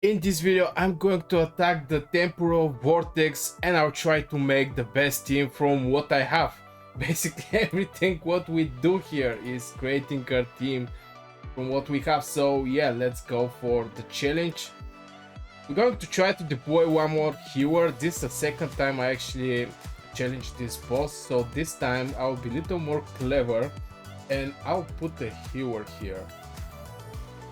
In this video, I'm going to attack the Temporal Vortex and I'll try to make the best team from what I have. Basically everything what we do here is creating our team from what we have. So yeah, let's go for the challenge. We're going to try to deploy one more hero. This is the second time I actually challenge this boss. So this time I'll be a little more clever and I'll put the hero here.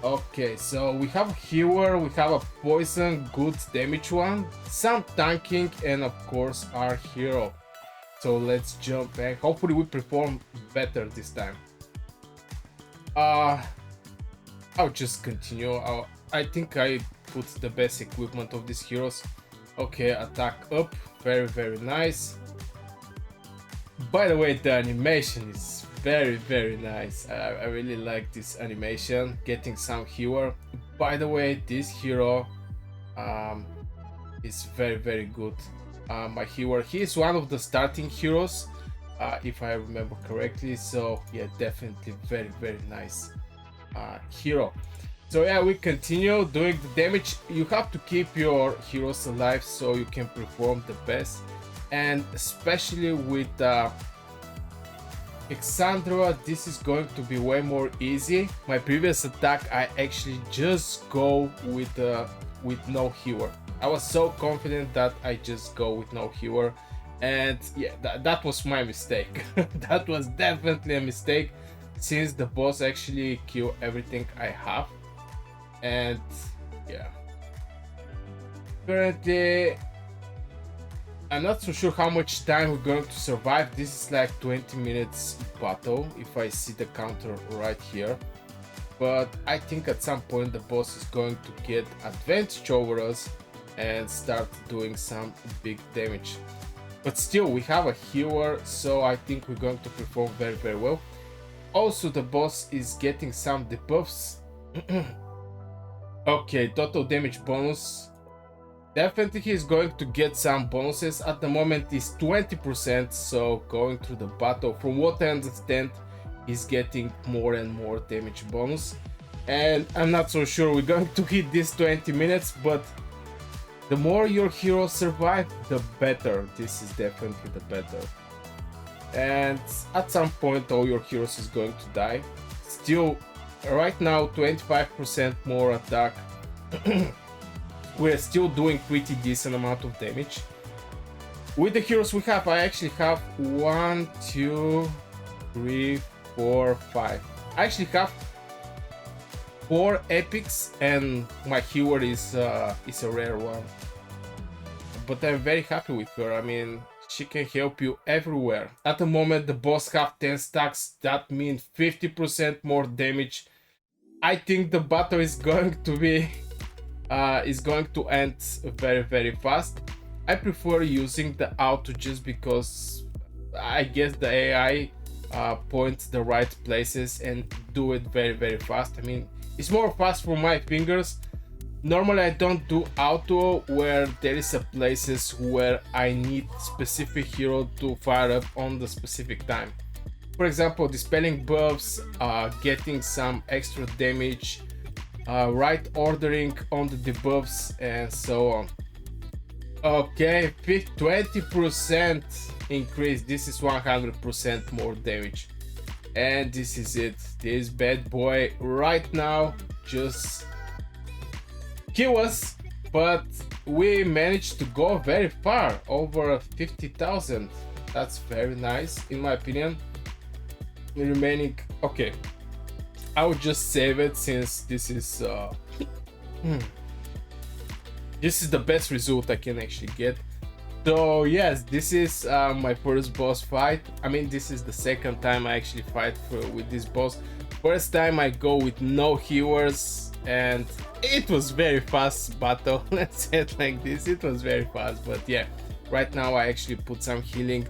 Okay, so we have healer, we have a poison, good damage one, some tanking, and of course our hero. So let's jump back. Hopefully we perform better this time. I'll just continue. I think I put the best equipment of these heroes. Okay, attack up, very nice. By the way, the animation is very nice. I really like this animation, getting some hero. By the way, this hero is very good. My hero, he is one of the starting heroes, if I remember correctly. So yeah, definitely very nice hero. So yeah, we continue doing the damage. You have to keep your heroes alive so you can perform the best, and especially with Exandra, this is going to be way more easy. My previous attack, I actually just go with no healer. I was so confident that I just go with no healer, and yeah, that was my mistake. That was definitely a mistake, since the boss actually killed everything I have. And yeah, currently I'm not so sure how much time we're going to survive. This is like 20 minutes battle if I see the counter right here. But I think at some point the boss is going to get advantage over us and start doing some big damage. But still, we have a healer, so I think we're going to perform very well. Also, the boss is getting some debuffs. Okay, total damage bonus. Definitely he's going to get some bonuses. At the moment is 20%, so going through the battle, from what I understand, he's getting more and more damage bonus. And I'm not so sure we're going to hit this 20 minutes, but the more your heroes survive, the better. This is definitely the better. And at some point all your heroes is going to die. Still, right now 25% more attack. We're still doing pretty decent amount of damage. With the heroes we have, I actually have 1, 2, 3, 4, 5. I actually have 4 epics and my healer is a rare one. But I'm very happy with her. I mean, she can help you everywhere. At the moment the boss have 10 stacks, that means 50% more damage. I think the battle is going to be end very fast. I prefer using the auto just because I guess the AI points the right places and do it very fast. I mean, it's more fast for my fingers. Normally I don't do auto where there is a places where I need specific hero to fire up on the specific time. For example, dispelling buffs, getting some extra damage, right ordering on the debuffs, and so on. Okay, 20% increase. This is 100% more damage, and this is it. This bad boy right now just kill us, but we managed to go very far, over 50,000. That's very nice in my opinion. Remaining, okay, I would just save it since this is this is the best result I can actually get. So yes, this is my first boss fight. I mean, this is the second time I actually fight with this boss. First time I go with no healers and it was very fast battle. Let's say it like this, it was very fast. But yeah, right now I actually put some healing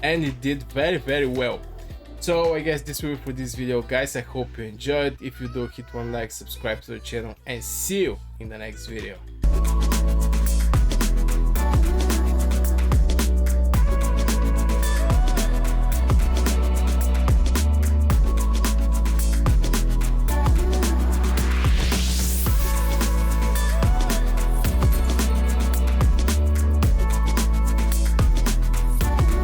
and it did very well. So I guess this will be for this video, guys. I hope you enjoyed. If you do, hit one like, subscribe to the channel, and see you in the next video.